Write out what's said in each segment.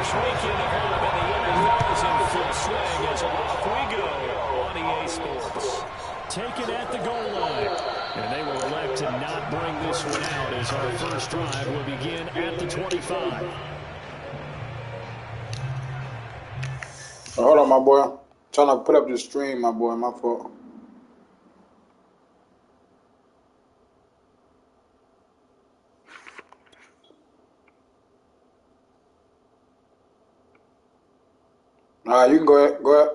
first weekend of love, and the NFL is in full swing as off we go on EA Sports. Taken at the goal line. And they will elect to not bring this one out as our first drive will begin at the 25. Hold on, my boy. I'm trying to put up the stream, my boy. My fault. All right, you can go ahead. Go ahead.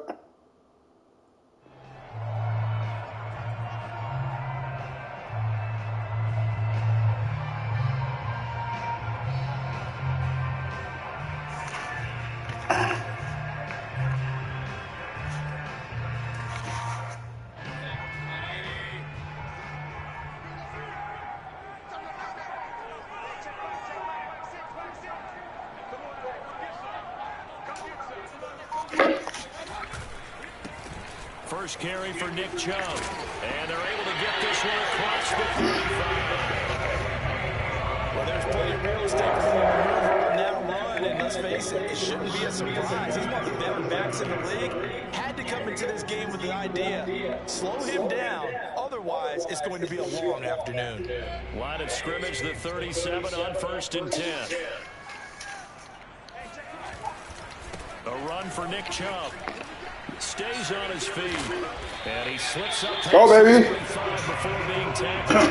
First carry for Nick Chubb. And they're able to get this one across the 35. Well, there's plenty of real estate for him to maneuver on that run. And let's face it, it shouldn't be a surprise. He's one of the better backs in the league. Had to come into this game with the idea, slow him down. Otherwise, it's going to be a long afternoon. Line of scrimmage, the 37 on 1st and 10. A run for Nick Chubb. Stays on his feet. And he slips up past the 35 before being tackled.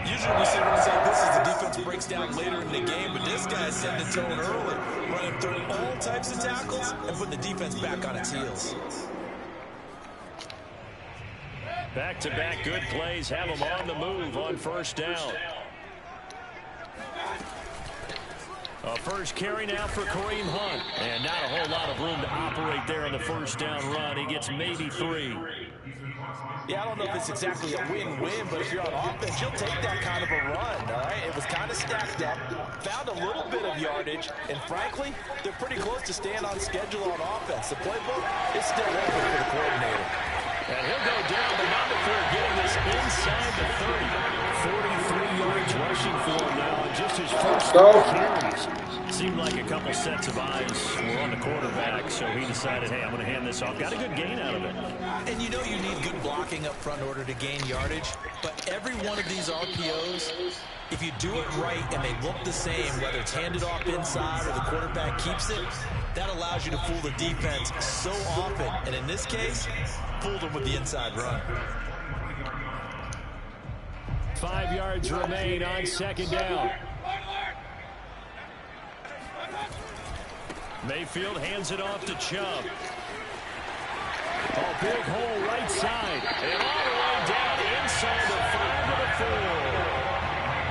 Usually we say this as the defense breaks down later in the game, but this guy set the tone early, running through all types of tackles and putting the defense back on its heels. Back-to-back good plays have him on the move on 1st down. A first carry now for Kareem Hunt. And not a whole lot of room to operate there on the 1st down run. He gets maybe 3. Yeah, I don't know if it's exactly a win-win, but if you're on offense, you'll take that kind of a run, all right? It was kind of stacked up, found a little bit of yardage, and frankly, they're pretty close to staying on schedule on offense. The playbook is still open for the coordinator. And he'll go down, but not before getting this inside the 30. 43 yards rushing for him now, and just his first carries. Seemed like a couple sets of eyes were on the quarterback, so he decided, hey, I'm going to hand this off. Got a good gain out of it. And you know you need good blocking up front in order to gain yardage, but every one of these RPOs, if you do it right and they look the same, whether it's handed off inside or the quarterback keeps it, that allows you to fool the defense so often. And in this case, fooled them with the inside run. 5 yards remain on 2nd down. Mayfield hands it off to Chubb. A big hole right side. And all the way down inside the 5 to the 4.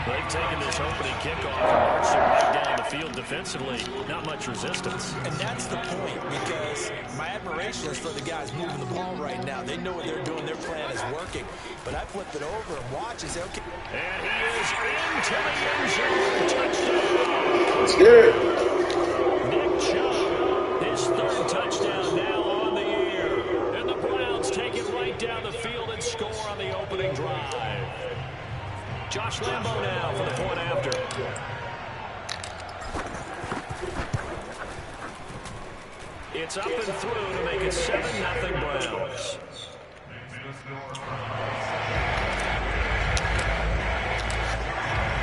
They've taken this opening kickoff and marched it right down the field defensively. Not much resistance. And that's the point, because my admiration is for the guys moving the ball right now. They know what they're doing. Their plan is working. But I flip it over and watch and say, okay. And he is into the end zone. Touchdown. Let's get it. Nick Chubb, his 3rd touchdown now on the year. And the Browns take it right down the field and score on the opening drive. Josh Lambo now for the point after. It's up and through to make it 7-0 Browns.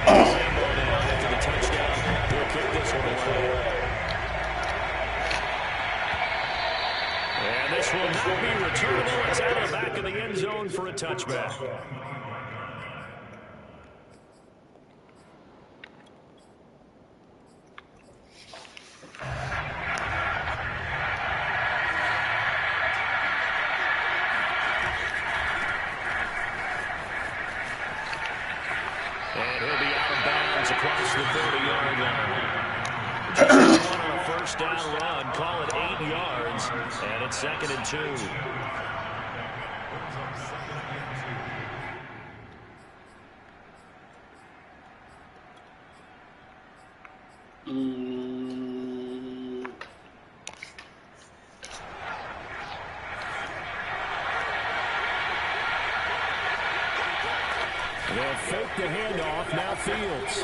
Lambo now after the touchdown. He'll kick this one away. And this will not be returnable. It's out of the back of the end zone for a touchback. And he'll be out of bounds across the 30-yard line. Just one on a 1st down run. Call it 8 yards. And it's 2nd and 2. They'll fake the handoff. Now Fields.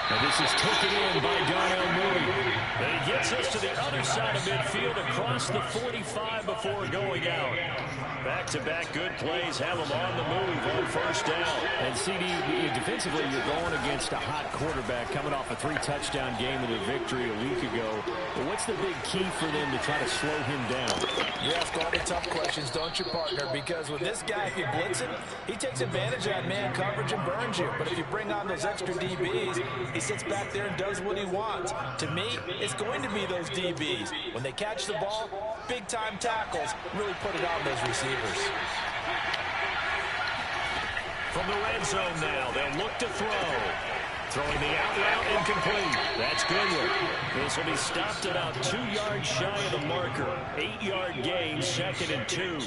And this is taken in by Darnell Mooney. And he gets us to the other side of midfield across the 45 before going out. Back-to-back good plays have them on the move on first down. And CD, defensively, you're going against a hot quarterback coming off a 3-touchdown game with a victory a week ago. But what's the big key for them to try to slow him down? You ask all the tough questions, don't you, partner? Because with this guy, if you blitz him, he takes advantage of that man coverage and burns you. But if you bring on those extra DBs, he sits back there and does what he wants. To me, it's going to be those DBs. When they catch the ball, big-time tackles really put it on those receivers. From the red zone now, they'll look to throw. Throwing the out route incomplete. That's Goodwin. This will be stopped about 2 yards shy of the marker. 8-yard gain, 2nd and 2.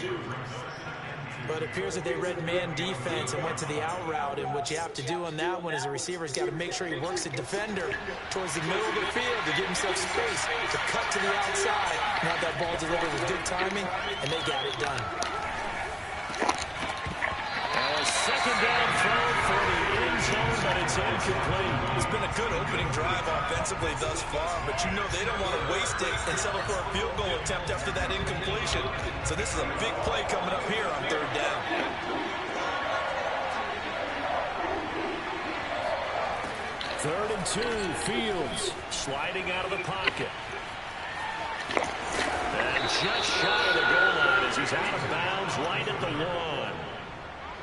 But it appears that they read man defense and went to the out route, and what you have to do on that one is a receiver's got to make sure he works the defender towards the middle of the field to give himself space to cut to the outside and have that ball delivered with good timing, and they got it done. Now a second down throw for the end zone, but it's incomplete. It's been a good opening drive offensively thus far, but you know they don't want to waste it and settle for a field goal attempt after that incompletion. So this is a big play coming up here on 3rd down. Third and 2, Fields sliding out of the pocket. And just shy of the goal line as he's out of bounds right at the 1.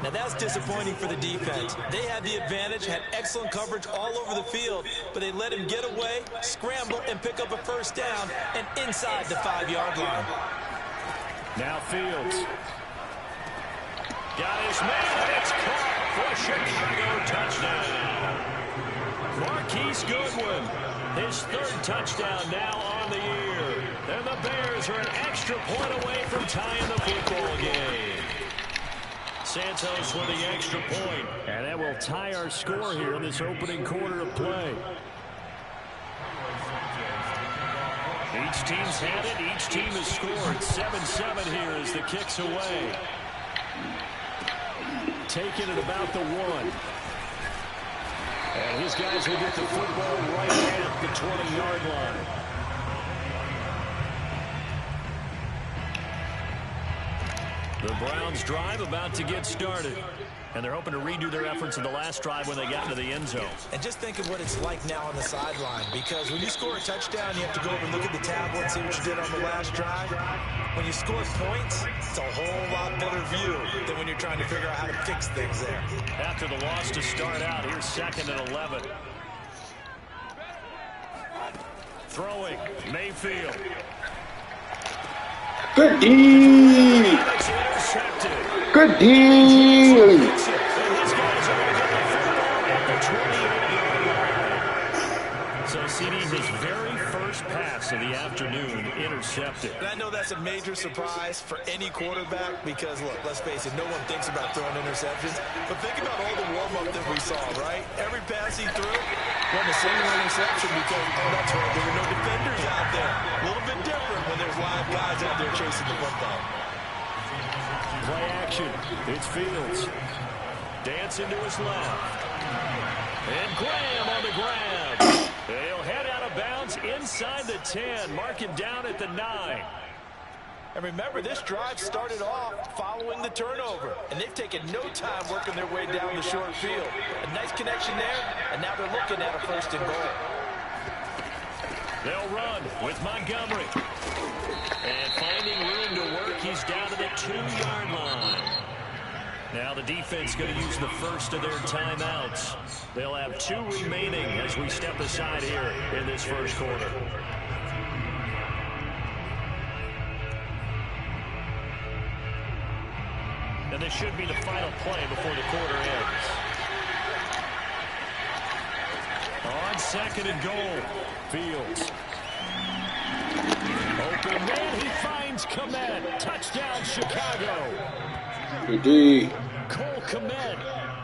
Now that's disappointing for the defense. They had the advantage, had excellent coverage all over the field, but they let him get away, scramble, and pick up a first down and inside the 5-yard line. Now Fields. Got his man. It's caught for Chicago touchdown. Marquise Goodwin, his 3rd touchdown now on the year. And the Bears are an extra point away from tying the football game. Santos with the extra point. And that will tie our score here in this opening quarter of play. Each team's had it. Each team has scored. 7-7 here as the kick's away. Taken at about the 1. And his guys will get the football right at the 20-yard line. The Browns drive about to get started. And they're hoping to redo their efforts in the last drive when they got into the end zone. And just think of what it's like now on the sideline, because when you score a touchdown, you have to go over and look at the tablet and see what you did on the last drive. When you score points, it's a whole lot better view than when you're trying to figure out how to fix things there. After the loss to start out, here's 2nd and 11. Throwing, Mayfield. Good D. Good D. So CD, his very first pass of the afternoon intercepted. And I know that's a major surprise for any quarterback because, look, let's face it, no one thinks about throwing interceptions. But think about all the warm-up that we saw, right? Every pass he threw wasn't a single interception because, oh, that's right, there were no defenders out there. A little bit different when there's live guys out there chasing the football. Play action. It's Fields. Dancing to his left. And Graham on the grab. They'll head out of bounds inside the 10. Mark him down at the 9. And remember, this drive started off following the turnover. And they've taken no time working their way down the short field. A nice connection there, and now they're looking at a 1st and goal. They'll run with Montgomery. And finding room to work, he's down to the 2-yard line. Now the defense going to use the first of their timeouts. They'll have 2 remaining as we step aside here in this first quarter. And this should be the final play before the quarter ends. On 2nd and goal, Fields. Open man, he finds Kmet. Touchdown, Chicago. Good D. Cole Kmet,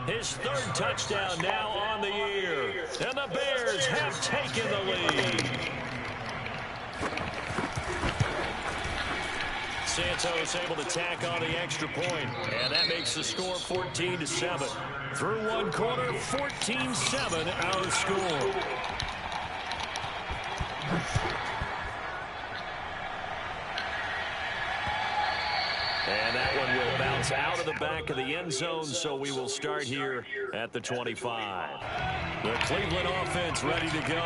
his 3rd touchdown now on the year. And the Bears have taken the lead. Santos able to tack on the extra point, and that makes the score 14-7. Through one quarter, 14-7 our score. And that one will bounce out of the back of the end zone, so we will start here at the 25. The Cleveland offense ready to go.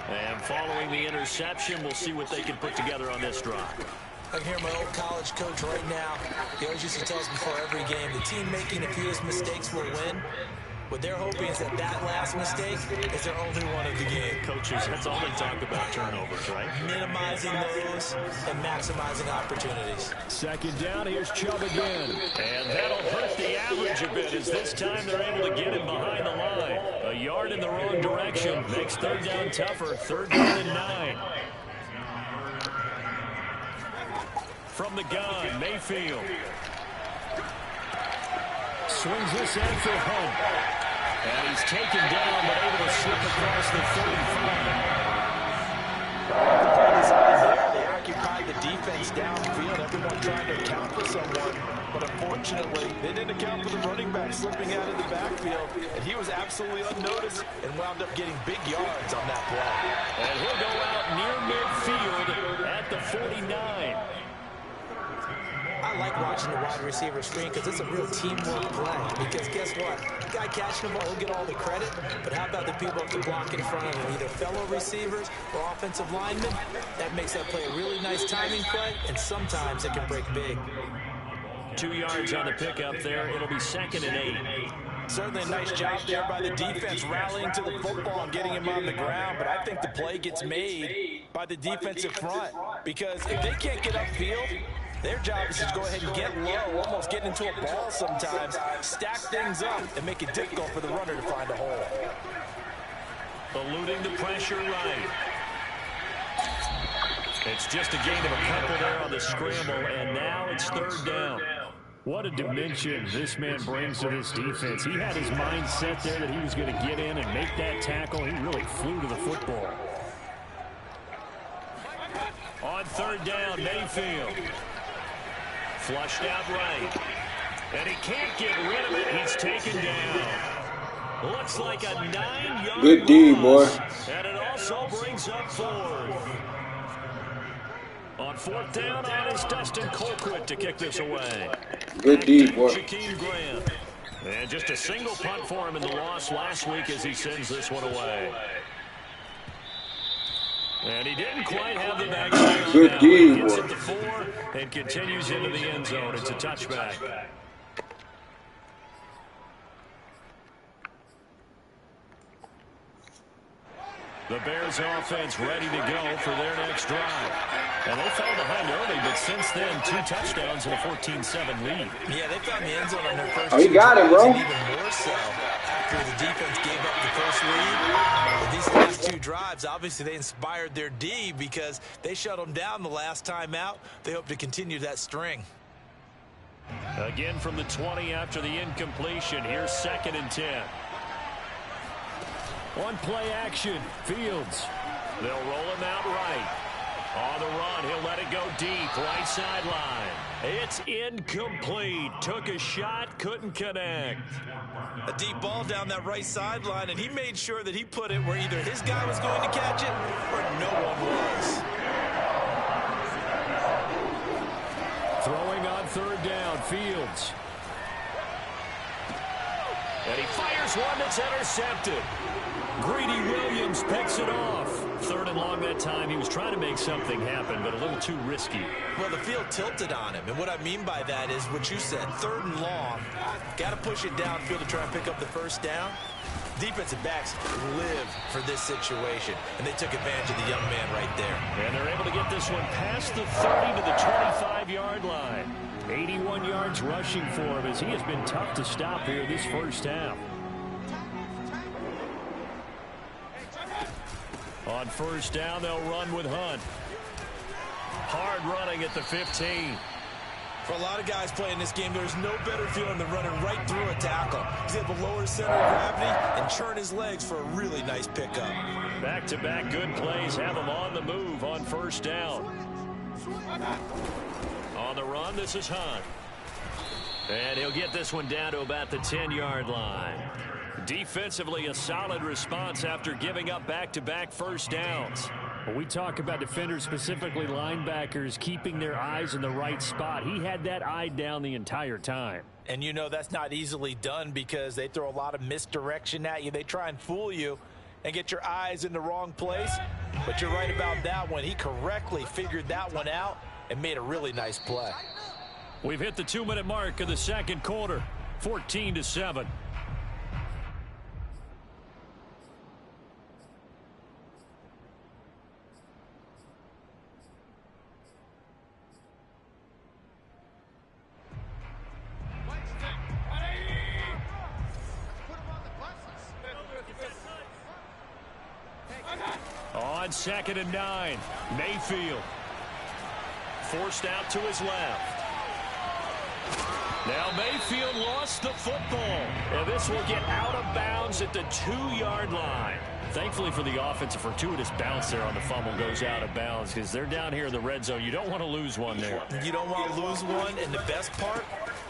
And following the interception, we'll see what they can put together on this drive. I can hear my old college coach right now. He always used to tell us before every game, the team making the fewest mistakes will win. What they're hoping is that last mistake is their only one of the game. Coaches, that's all they talk about, turnovers, right? Minimizing those and maximizing opportunities. Second down, here's Chubb again. And that'll hurt the average a bit as this time they're able to get him behind the line. A yard in the wrong direction makes third down tougher. 3rd down and 9. From the gun, Mayfield. Swings this in for Hunt. And he's taken down, but able to slip across the 35. They occupied the defense downfield. Everyone trying to account for someone. But unfortunately, they didn't account for the running back slipping out of the backfield. And he was absolutely unnoticed and wound up getting big yards on that play. And he'll go out near midfield at the 49. I like watching the wide receiver screen because it's a real teamwork play. Because guess what? The guy catching the ball will get all the credit, but how about the people up the block in front of him, either fellow receivers or offensive linemen? That makes that play a really nice timing play, and sometimes it can break big. 2 yards on the pickup there. It'll be 2nd and 8. Certainly a nice job there by the defense rallying to the football and getting him on the ground, but I think the play gets made by the defensive front because if they can't get upfield, their job is to go ahead and get low, almost get into a ball sometimes, stack things up, and make it difficult for the runner to find a hole. Eluding the pressure right. It's just a gain of a couple there on the scramble, and now it's 3rd down. What a dimension this man brings to this defense. He had his mind set there that he was going to get in and make that tackle. He really flew to the football. On 3rd down, Mayfield. Flushed out right. And he can't get rid of it. He's taken down. Looks like a 9-yard Good D, boy. And it also brings up 4th. On 4th down, on is Dustin Colquitt to kick this away. Good D, boy. Shaquem Grant. And just a single punt for him in the loss last week as he sends this one away. And he didn't quite have the back. Good D, He gets boy. it to 4 and continues into the end zone. It's a touchback. The Bears offense ready to go for their next drive. And they fell behind early, but since then, 2 touchdowns and a 14-7 lead. Yeah, they found the end zone on their first Oh, you got it, bro. and even more so after the defense gave up the first lead. But these last 2 drives, obviously they inspired their D because they shut them down the last time out. They hope to continue that string. Again from the 20 after the incompletion. Here's 2nd and 10. On play action, Fields. They'll roll him out right. On the run, he'll let it go deep, right sideline. It's incomplete. Took a shot, couldn't connect. A deep ball down that right sideline, and he made sure that he put it where either his guy was going to catch it or no one was. Throwing on 3rd down, Fields. And he fires one that's intercepted. Greedy Williams picks it off. 3rd and long that time. He was trying to make something happen, but a little too risky. Well, the field tilted on him, and what I mean by that is what you said, 3rd and long. Got to push it downfield to try and pick up the first down. Defensive backs live for this situation, and they took advantage of the young man right there. And they're able to get this one past the 30 to the 25-yard line. 81 yards rushing for him as he has been tough to stop here this first half. On 1st down, they'll run with Hunt. Hard running at the 15. For a lot of guys playing this game, there's no better feeling than running right through a tackle. He's able to lower center of gravity and churn his legs for a really nice pickup. Back-to-back good plays have him on the move on 1st down. On on the run, this is Hunt. And he'll get this one down to about the 10-yard line. Defensively, a solid response after giving up back-to-back first downs. When we talk about defenders, specifically linebackers, keeping their eyes in the right spot, he had that eye down the entire time. And you know that's not easily done because they throw a lot of misdirection at you. They try and fool you and get your eyes in the wrong place. But you're right about that one. He correctly figured that one out and made a really nice play. We've hit the 2-minute mark of the second quarter, 14-7. On 2nd and 9, Mayfield forced out to his left. Now Mayfield lost the football, and this will get out of bounds at the 2-yard line. Thankfully for the offense, a fortuitous bounce there on the fumble goes out of bounds because they're down here in the red zone. You don't want to lose one there. You don't want to lose one, and the best part,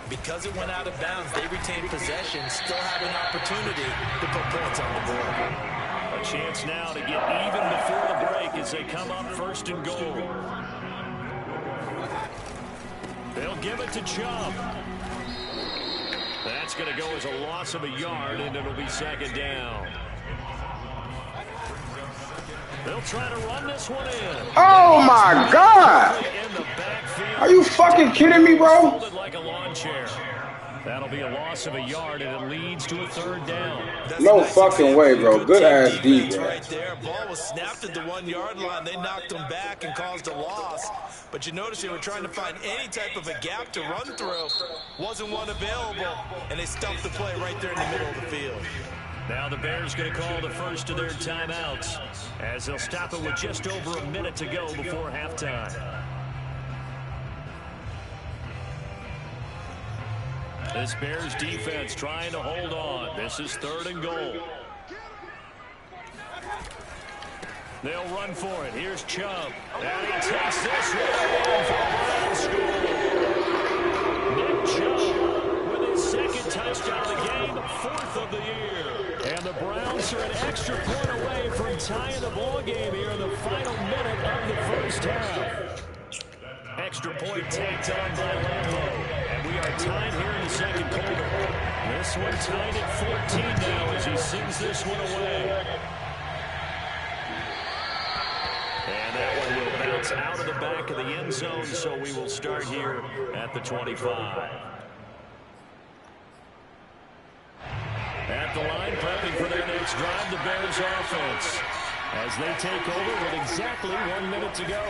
because it went out of bounds, they retained possession, still have an opportunity to put points on the board. A chance now to get even before the break as they come up 1st and goal. They'll give it to Chubb. That's going to go as a loss of a yard, and it'll be 2nd down. They'll try to run this one in. Oh, my God. Are you fucking kidding me, bro? Like a lawn chair. That'll be a loss of a yard, and it leads to a 3rd down. No fucking way, bro. Good ass D, bro. Right there. Ball was snapped at the 1-yard line. They knocked him back and caused a loss. But you notice they were trying to find any type of a gap to run through. Wasn't one available, and they stuffed the play right there in the middle of the field. Now the Bears going to call the first of their timeouts as they'll stop it with just over a minute to go before halftime. This Bears defense trying to hold on. This is 3rd and goal. They'll run for it. Here's Chubb. And he takes this one for a Brown score. Nick Chubb with his 2nd touchdown of the game, 4th of the year. And the Browns are an extra point away from tying the ball game here in the final minute of the first half. Extra point tacked on by Lambo. And we are tied here in the second quarter. This one tied at 14 now as he sends this one away. And that one will bounce out of the back of the end zone, so we will start here at the 25. At the line, prepping for their next drive, the Bears offense, as they take over with exactly 1 minute to go.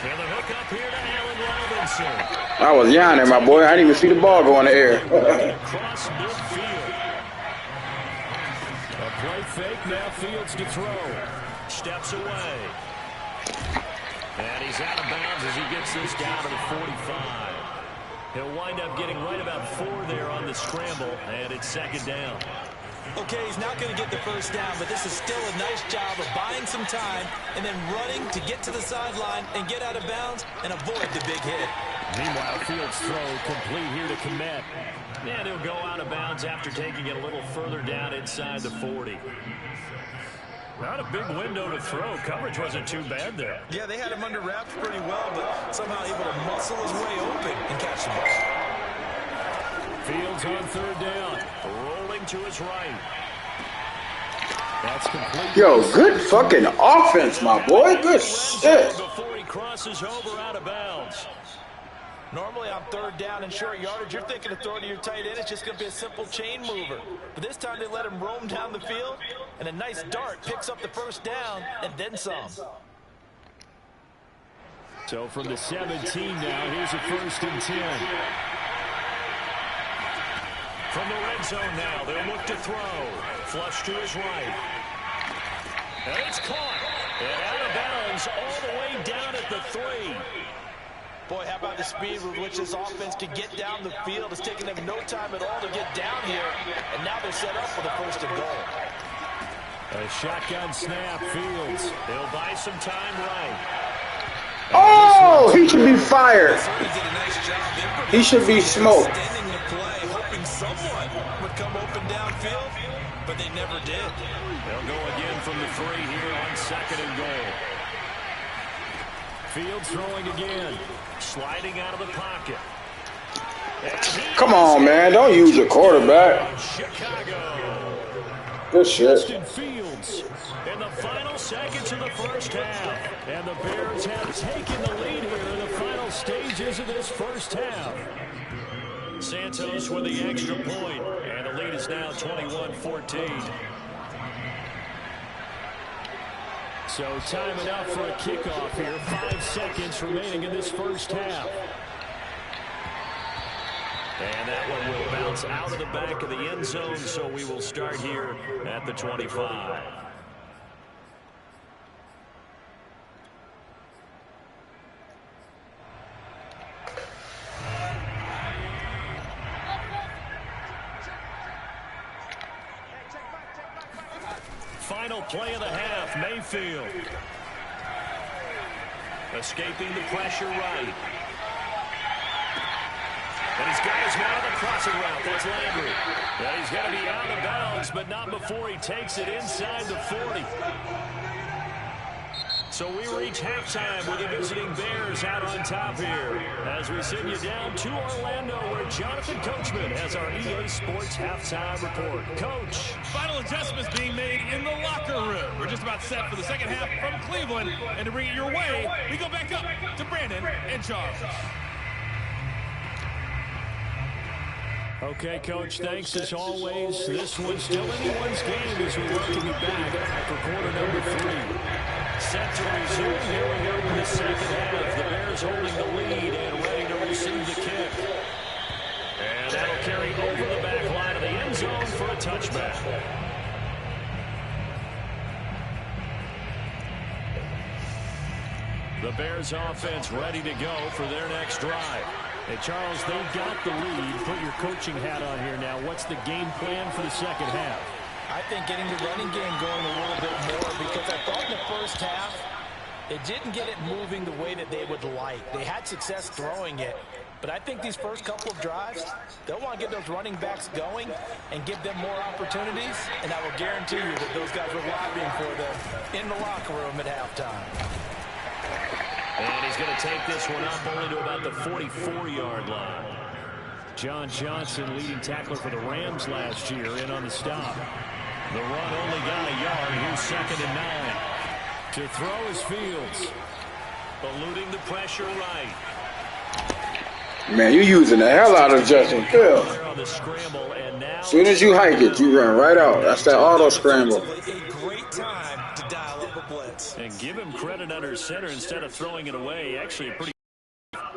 And the hook up here to Allen Robinson. I was yawning, my boy. I didn't even see the ball go in the air. Across midfield. A play fake, now Fields to throw. Steps away. And he's out of bounds as he gets this down to the 45. He'll wind up getting right about 4 there on the scramble, and it's 2nd down. Okay, he's not going to get the first down, but this is still a nice job of buying some time and then running to get to the sideline and get out of bounds and avoid the big hit. Meanwhile, Fields' throw complete here to Komet. And he'll go out of bounds after taking it a little further down inside the 40. Not a big window to throw. Coverage wasn't too bad there. Yeah, they had him under wraps pretty well, but somehow able to muscle his way open and catch the ball. Fields on 3rd down. Rolling to his right. That's complete. Yo, good fucking offense, my boy. Good shit. Before he crosses over out of bounds. Normally on 3rd down and short yardage, you're thinking of throwing to your tight end. It's just going to be a simple chain mover. But this time they let him roam down the field, and a nice dart picks up the first down and then some. So from the 17 now, here's a 1st and 10. From the red zone now, they'll look to throw. Flush to his right. And it's caught. And out of bounds all the way down at the 3. Boy, how about the speed with which this offense can get down the field? It's taking them no time at all to get down here. And now they're set up for the 1st and goal. A shotgun snap, Fields. He'll buy some time right. Oh, he should be fired. Certainly did a nice job. He should be smoked. Extending the play, hoping someone would come open downfield, but they never did. They'll go again from the 3 here on 2nd and goal. Fields throwing again. Sliding out of the pocket. Come on, man. Don't use your quarterback. Chicago. Good shit. Justin Fields in the final seconds of the first half. And the Bears have taken the lead here in the final stages of this first half. Santos with the extra point, and the lead is now 21-14. So time enough for a kickoff here. 5 seconds remaining in this first half. And that one will bounce out of the back of the end zone, so we will start here at the 25. Final play of the half, Mayfield. Escaping the pressure right. And he's got his man on the crossing route. That's Landry. And he's going to be out of bounds, but not before he takes it inside the 40. So we reach halftime with the visiting Bears out on top here. As we send you down to Orlando, where Jonathan Coachman has our EA Sports halftime report. Coach. Final adjustments being made in the locker room. We're just about set for the second half from Cleveland. And to bring it your way, we go back up to Brandon and Charles. Okay, Coach, thanks as always. This one's still anyone's game as we welcome you back for quarter number 3. Set to resume. Here we go in the second half. The Bears holding the lead and ready to receive the kick. And that'll carry over the back line of the end zone for a touchback. The Bears offense ready to go for their next drive. Hey, Charles, they've got the lead. Put your coaching hat on here now. What's the game plan for the second half? I think getting the running game going a little bit more, because I thought in the first half they didn't get it moving the way that they would like. They had success throwing it, but I think these first couple of drives, they'll want to get those running backs going and give them more opportunities, and I will guarantee you that those guys were lobbying for them in the locker room at halftime. And he's going to take this one up only to about the 44-yard line. John Johnson, leading tackler for the Rams last year, in on the stop. The run only got a yard. Here's 2nd and 9. To throw is Fields. Eluding the pressure right. Man, you're using the hell out of Justin Fields. As soon as you hike it, you run right out. That's that auto scramble. A great time to dial up a blitz. And give him credit under center instead of throwing it away. Actually, pretty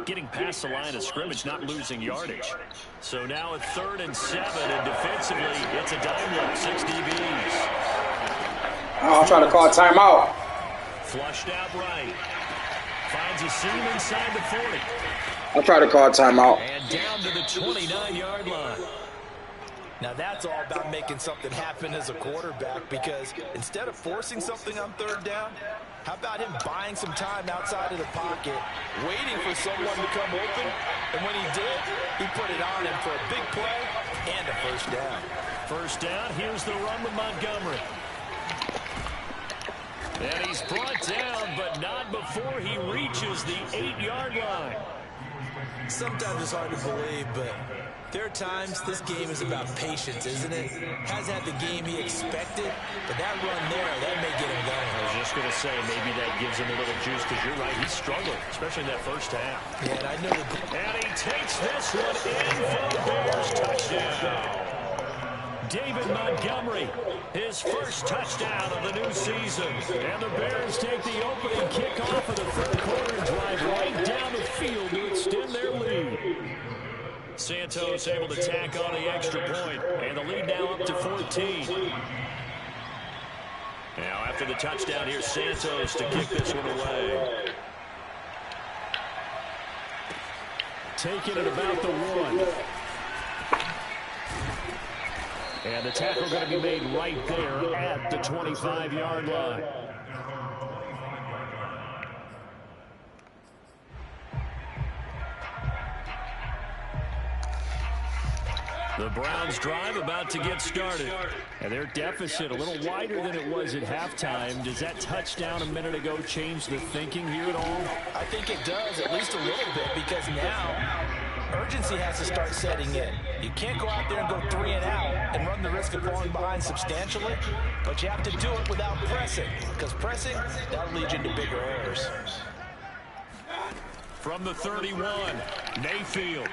getting past the line of scrimmage, not losing yardage. So now it's 3rd and 7, and defensively, it's a dime look, 6 DBs. Oh, I'm trying to call a timeout. Flushed out right. Finds a seam inside the 40. I'll try to call a timeout. And down to the 29-yard line. Now that's all about making something happen as a quarterback, because instead of forcing something on 3rd down, how about him buying some time outside of the pocket, waiting for someone to come open, and when he did, he put it on him for a big play and a first down. First down, here's the run with Montgomery. And he's brought down, but not before he reaches the 8-yard line. Sometimes it's hard to believe, but there are times this game is about patience, isn't it? Hasn't had the game he expected, but that run there, that may get him going. I was just going to say, maybe that gives him a little juice, because you're right, he struggled, especially in that first half. Yeah, and I know and he takes this one in for the Bears touchdown. David Montgomery, his first touchdown of the new season. And the Bears take the opening kickoff of the 3rd quarter and drive right down the field to extend their lead. Santos able to tack on the extra point, and the lead now up to 14. Now after the touchdown, here's Santos to kick this one away. Taking it about the 1. And the tackle going to be made right there at the 25-yard line. The Browns drive about to get started. And their deficit a little wider than it was at halftime. Does that touchdown a minute ago change the thinking here at all? I think it does, at least a little bit, because now urgency has to start setting in. You can't go out there and go 3 and out and run the risk of falling behind substantially, but you have to do it without pressing, because pressing, that'll lead you into bigger errors. From the 31, Mayfield.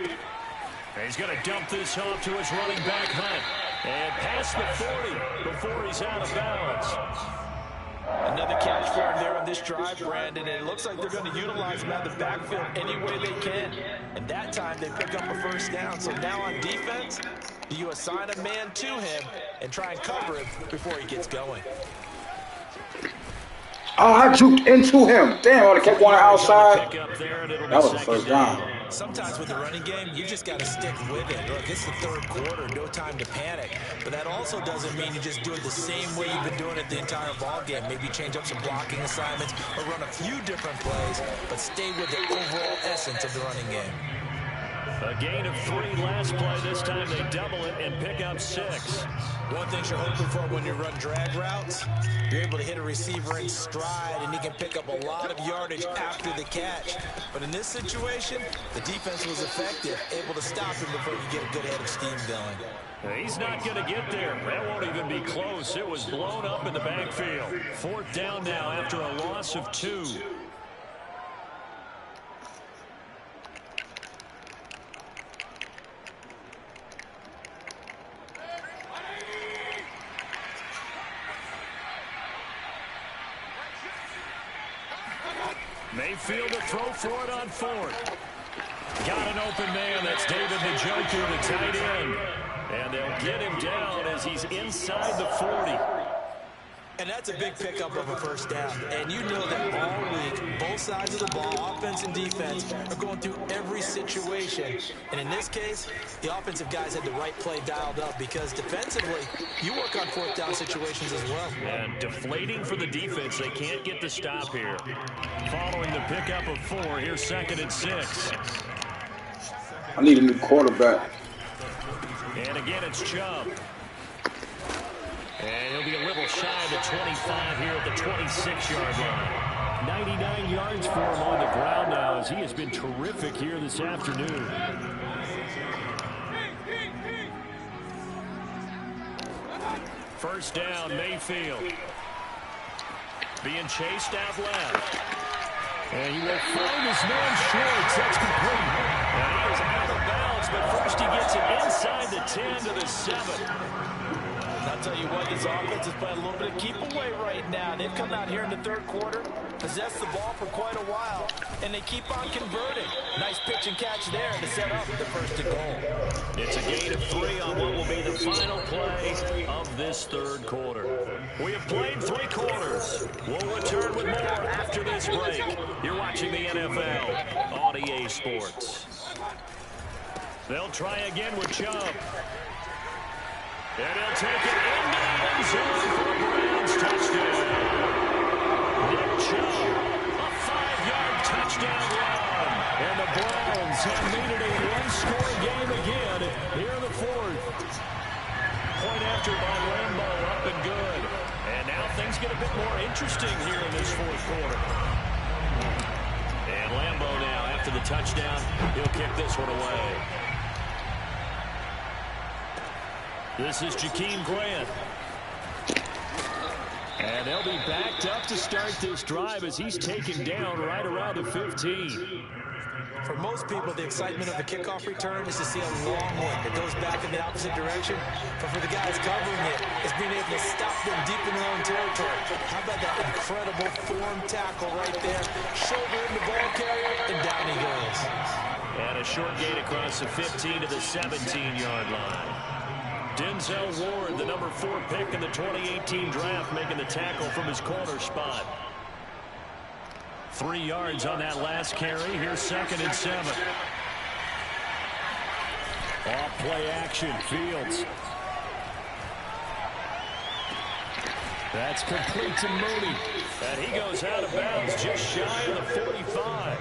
He's going to dump this off to his running back, Hunt. And past the 40 before he's out of bounds. Another catch for him there on this drive, Brandon, and it looks like they're going to utilize him out of the backfield any way they can. And that time they pick up a first down. So now on defense, you assign a man to him and try and cover him before he gets going. Oh, I juked into him. Damn, I would have kept one outside. That was the first down. Sometimes with the running game, you just got to stick with it. Look, it's the third quarter, no time to panic. But that also doesn't mean you just do it the same way you've been doing it the entire ball game. Maybe change up some blocking assignments or run a few different plays, but stay with the overall essence of the running game. A gain of 3 last play. This time they double it and pick up 6. One thing you're hoping for when you run drag routes, you're able to hit a receiver in stride, and he can pick up a lot of yardage after the catch. But in this situation, the defense was effective, able to stop him before you get a good head of steam going. He's not going to get there. That won't even be close. It was blown up in the backfield. 4th down now after a loss of 2. Mayfield to throw for it on 4th. Got an open man. That's David Njoku, the tight end. And they'll get him down as he's inside the 40. And that's a big pickup of a first down. And you know that all week, both sides of the ball, offense and defense, are going through every situation. And in this case, the offensive guys had the right play dialed up because defensively, you work on 4th down situations as well. And deflating for the defense. They can't get the stop here. Following the pickup of 4, here's 2nd and 6. I need a new quarterback. And again, it's Chubb. And he'll be a little shy of the 25 here at the 26-yard line. 99 yards for him on the ground now as he has been terrific here this afternoon. First down, Mayfield. Being chased out left. And he will find his man Schwartz. That's complete. And he is out of bounds, but first he gets it inside the 10 to the 7. I'll tell you what, this offense is playing a little bit of keep away right now. They've come out here in the 3rd quarter, possessed the ball for quite a while, and they keep on converting. Nice pitch and catch there to set up the first and goal. It's a gain of 3 on what will be the final play of this 3rd quarter. We have played 3 quarters. We'll return with more after this break. You're watching the NFL on EA Sports. They'll try again with Chubb. And he'll take it into the end zone for a Browns touchdown. Nick Chubb, a 5-yard touchdown run. And the Browns have made it a one-score game again here in the 4th. Point after by Lambo, up and good. And now things get a bit more interesting here in this 4th quarter. And Lambo now, after the touchdown, he'll kick this one away. This is Jakeem Grant. And they'll be backed up to start this drive as he's taken down right around the 15. For most people, the excitement of a kickoff return is to see a long one that goes back in the opposite direction. But for the guys covering it, it's being able to stop them deep in their own territory. How about that incredible form tackle right there? Shoulder in the ball carrier, and down he goes. And a short gain across the 15 to the 17-yard line. Denzel Ward, the number 4 pick in the 2018 draft, making the tackle from his corner spot. 3 yards on that last carry. Here's 2nd and 7. Off play action, Fields. That's complete to Mooney. And he goes out of bounds just shy of the 45.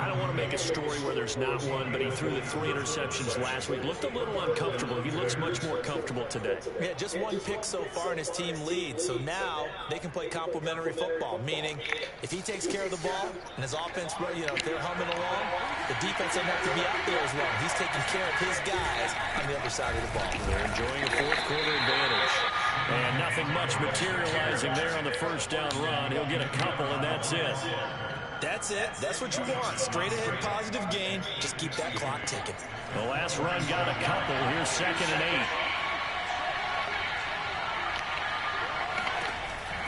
I don't want to make a story where there's not one, but he threw the 3 interceptions last week. Looked a little uncomfortable. He looks much more comfortable today. Yeah, just 1 pick so far and his team leads. So now they can play complementary football, meaning if he takes care of the ball and his offense, if they're humming along, the defense doesn't have to be out there as well. He's taking care of his guys on the other side of the ball. They're enjoying a 4th quarter advantage. And nothing much materializing there on the first down run. He'll get a couple, and that's it. That's it. That's what you want. Straight ahead positive gain. Just keep that clock ticking. The last run got a couple. Here's 2nd and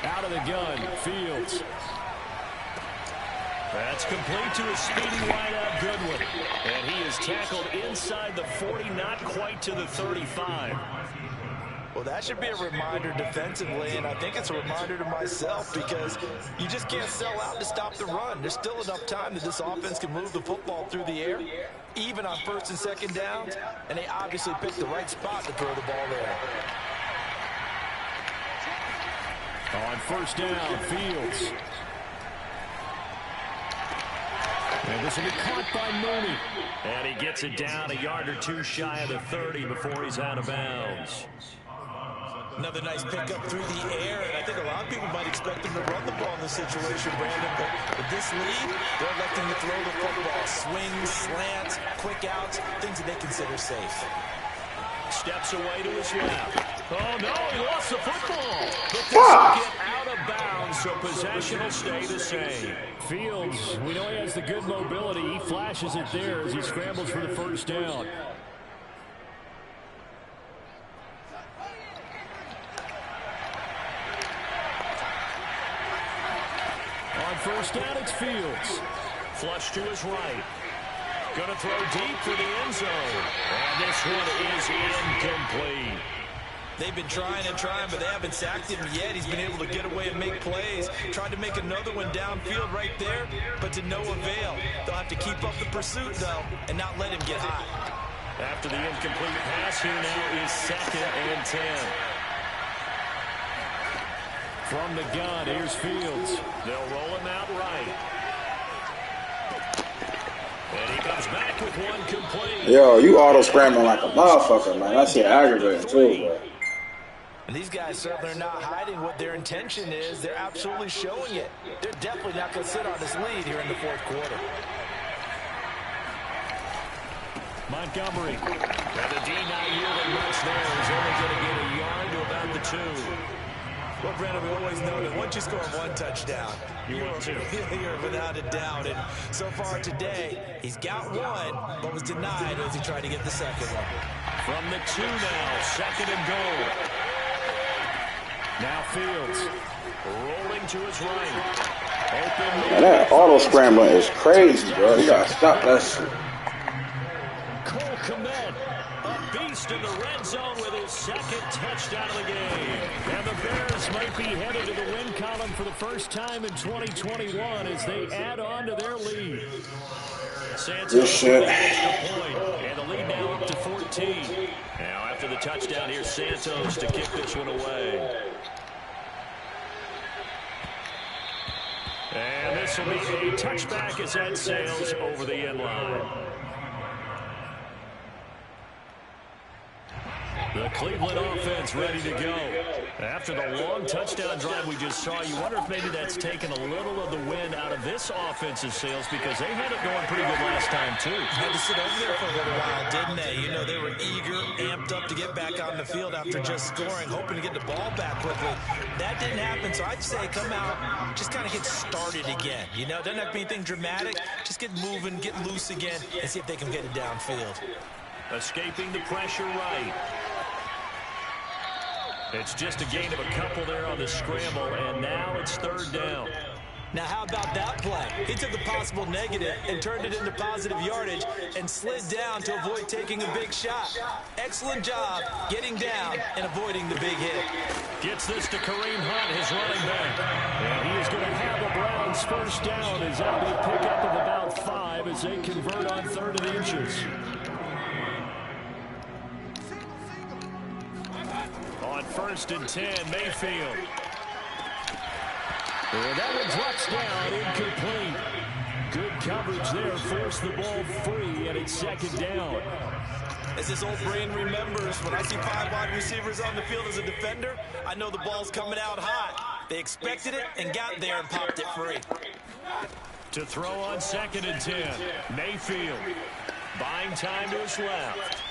8. Out of the gun, Fields. That's complete to a speedy wideout Goodwin. And he is tackled inside the 40, not quite to the 35. Well, that should be a reminder defensively, and I think it's a reminder to myself because you just can't sell out to stop the run. There's still enough time that this offense can move the football through the air, even on 1st and 2nd downs, and they obviously picked the right spot to throw the ball there. On 1st down, Fields. And this will be caught by Mooney. And he gets it down a yard or 2 shy of the 30 before he's out of bounds. Another nice pickup through the air, and I think a lot of people might expect him to run the ball in this situation, Brandon, but with this lead, they're electing to throw the football. Swings, slants, quick outs, things that they consider safe. Steps away to his left. Oh, no, he lost the football. But this will get out of bounds, so possession will stay the same. Fields, we know he has the good mobility. He flashes it there as he scrambles for the first down. On 1st down, it's Fields. Flush to his right. Going to throw deep for the end zone. And this one is incomplete. They've been trying and trying, but they haven't sacked him yet. He's been able to get away and make plays. Tried to make another one downfield right there, but to no avail. They'll have to keep up the pursuit, though, and not let him get hot. After the incomplete pass, here now is 2nd and 10. From the gun, here's Fields. They'll roll him out right. And he comes back with one complete. Yo, you auto-scrambling like a motherfucker, man. That shit aggravating, too, bro. And these guys certainly are not hiding what their intention is. They're absolutely showing it. They're definitely not going to sit on this lead here in the 4th quarter. Montgomery. And the D not yielding much there. He's only going to get a yard to about the 2. Well, Brandon, we always know that once you score 1 touchdown, you're without a doubt. And so far today, he's got 1, but was denied as he tried to get the 2nd one. From the 2 now, 2nd and goal. Now Fields rolling to his right. Man, that auto-scrambling is crazy, bro. You got to stop that shit. Cole Kmet, a beast in the red zone with his 2nd touchdown of the game. And the Bears might be headed to the win column for the first time in 2021 as they add on to their lead. Santos shit. the point, and the lead now up to 14. Now after the touchdown, here's Santos to kick this one away. And this will be a touchback as that sails over the end line. The Cleveland offense ready to go. After the long touchdown drive we just saw, you wonder if maybe that's taken a little of the wind out of this offensive sails because they had it going pretty good last time, too. Had to sit over there for a little while, didn't they? You know, they were eager, amped up to get back on the field after just scoring, hoping to get the ball back quickly. That didn't happen, so I'd say come out, just kind of get started again. You know, doesn't have to be anything dramatic. Just get moving, get loose again, and see if they can get it downfield. Escaping the pressure right. It's just a gain of a couple there on the scramble, and now it's 3rd down. Now, how about that play? He took a possible negative and turned it into positive yardage and slid down to avoid taking a big shot. Excellent job getting down and avoiding the big hit. Gets this to Kareem Hunt, his running back. And he is going to have the Browns first down as that'll be a pickup of about 5 as they convert on 3rd and inches. On 1st and 10, Mayfield. And that one drops down, incomplete. Good coverage there, forced the ball free, and it's second down. As this old brain remembers, when I see 5 wide receivers on the field as a defender, I know the ball's coming out hot. They expected it and got there and popped it free. To throw on 2nd and 10, Mayfield buying time to his left.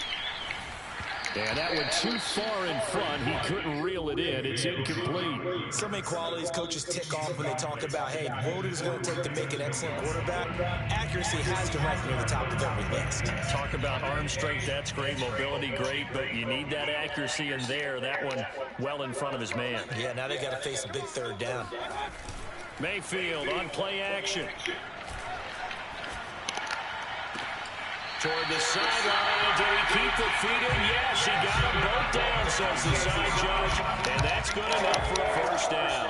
And that went too far in front. He couldn't reel it in. It's incomplete. So many qualities coaches tick off when they talk about, hey, what is it going to take to make an excellent quarterback? Accuracy has to rank near the top of every list. Talk about arm strength. That's great. Mobility, great. But you need that accuracy in there. That one well in front of his man. Yeah, now they got to face a big 3rd down. Mayfield on play action. Toward the sideline. Did he keep the feet in? Yes, he got them both down, says the side judge. And that's good enough for a first down.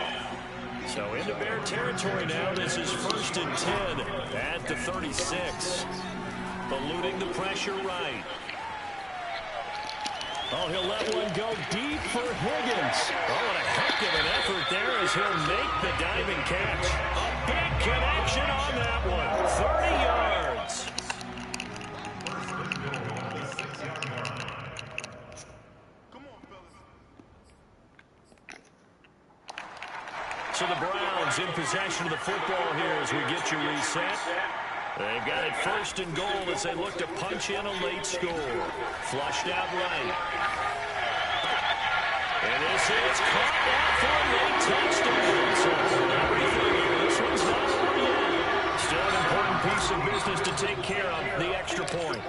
So into Bear territory now. This is 1st and 10 at the 36. Eluding the pressure right. Oh, he'll let one go deep for Higgins. Oh, what a heck of an effort there as he'll make the diving catch. A big connection on that one. 30 yards. So the Browns in possession of the football here as we get you reset. They've got it 1st and goal as they look to punch in a late score. Flushed out right. And this is caught out for a late touchdown. So everything here, this one's not over yet. Still an important piece of business to take care of, the extra point.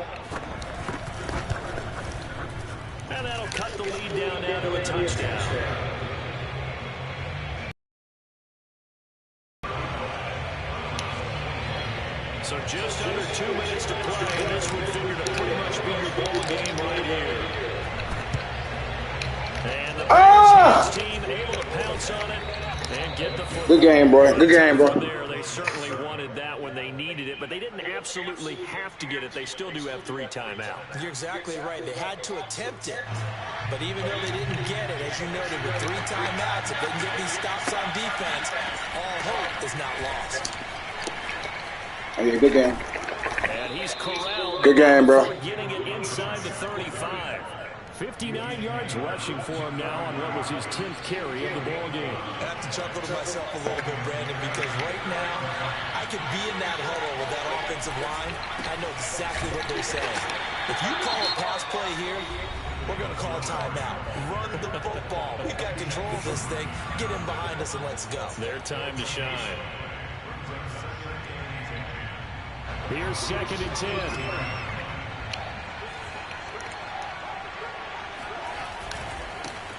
And that'll cut the lead down now to a touchdown. So just under 2 minutes to play, and this would figure to pretty much be your ball game right here. And the Bears team able to pounce on it and get the football. Good game, bro. Good game, bro. There, they certainly wanted that when they needed it, but they didn't absolutely have to get it. They still do have 3 timeouts. You're exactly right. They had to attempt it. But even though they didn't get it, as you noted, with 3 timeouts, if they can get these stops on defense, all hope is not lost. Oh, yeah, good game. And he's corralled. Good game, bro. Getting it inside the 35. 59 yards rushing for him now on what was his 10th carry of the ball game. I have to chuckle to myself a little bit, Brandon, because right now I could be in that huddle with that offensive line. I know exactly what they're saying. If you call a pass play here, we're going to call a timeout. Run the football. We've got control of this thing. Get in behind us and let's go. Their time to shine. Here's 2nd and 10.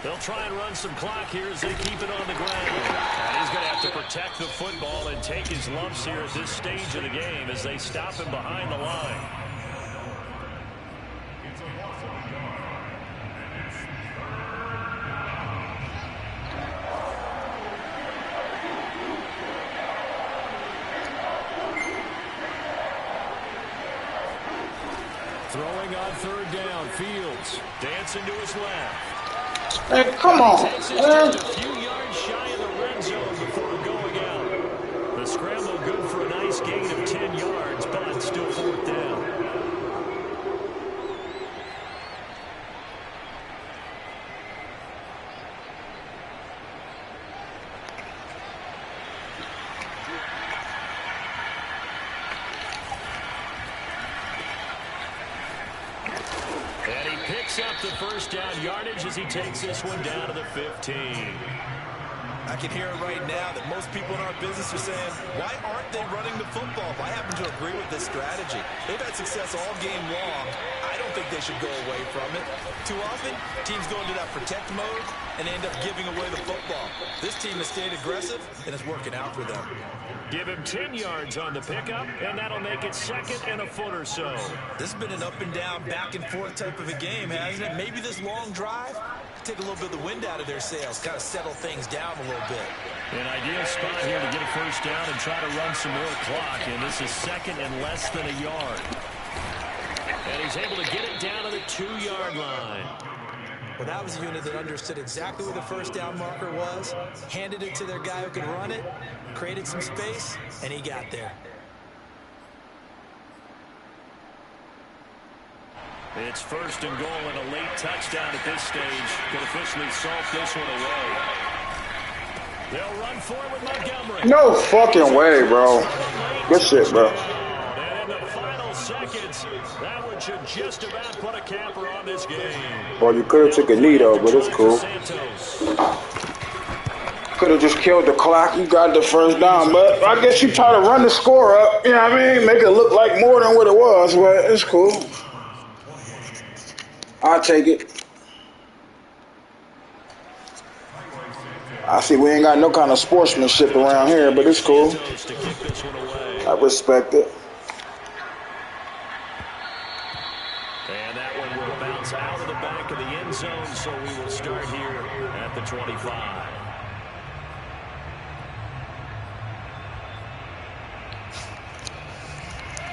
They'll try and run some clock here as they keep it on the ground. And he's going to have to protect the football and take his lumps here at this stage of the game as they stop him behind the line. Throwing on 3rd down, Fields dancing to his left. Hey, come on. Takes us just a few yards shy of the red zone before going out. The scramble good for a nice gain of 10 yards, but still 4th down. Up the 1st down yardage as he takes this one down to the 15. I can hear it right now that most people in our business are saying, why aren't they running the football? I happen to agree with this strategy. They've had success all game long. I don't think they should go away from it. Too often, teams go into that protect mode and end up giving away the football. This team has stayed aggressive, and it's working out for them. Give him 10 yards on the pickup, and that'll make it 2nd and a foot or so. This has been an up and down, back and forth type of a game, hasn't it? Maybe this long drive take a little bit of the wind out of their sails, kind of settle things down a little bit. An ideal spot here to get a 1st down and try to run some more clock, and this is 2nd and less than a yard. And he's able to get it down to the 2-yard line. Well, that was a unit that understood exactly where the 1st down marker was, handed it to their guy who could run it, created some space, and he got there. It's first and goal and a late touchdown at this stage could officially salt this one away. They'll run for it with Montgomery. No fucking way, bro. Good shit, bro. And in the final seconds, that one should just about put a capper on this game. Well, you could have took a knee though, but it's cool. Could have just killed the clock. You got the first down, but I guess you try to run the score up. You know what I mean? Make it look like more than what it was, but it's cool. I'll take it. I see we ain't got no kind of sportsmanship around here, but it's cool. I respect it. And that one will bounce out of the back of the end zone, so we will start here at the 25.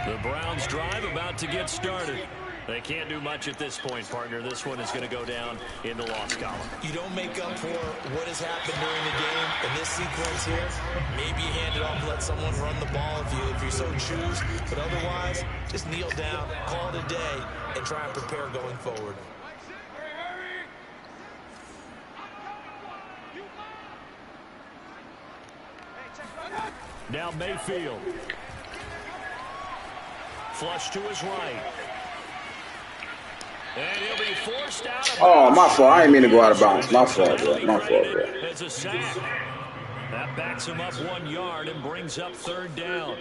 The Browns drive about to get started. They can't do much at this point, partner. This one is going to go down in the loss column. You don't make up for what has happened during the game in this sequence here. Maybe you hand it off and let someone run the ball if you so choose. But otherwise, just kneel down, call it a day, and try and prepare going forward. Now Mayfield. Flush to his right. And he'll be forced out of Oh, my fault. I didn't mean to go out of bounds. My fault, bro. My fault, bro. It's a sack. That backs him up 1 yard and brings up third down.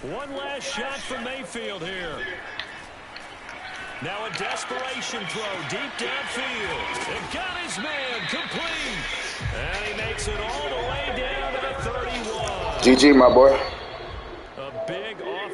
One last shot for Mayfield here. Now a desperation throw deep downfield. And got his man complete. And he makes it all the way down to the 31. GG, my boy.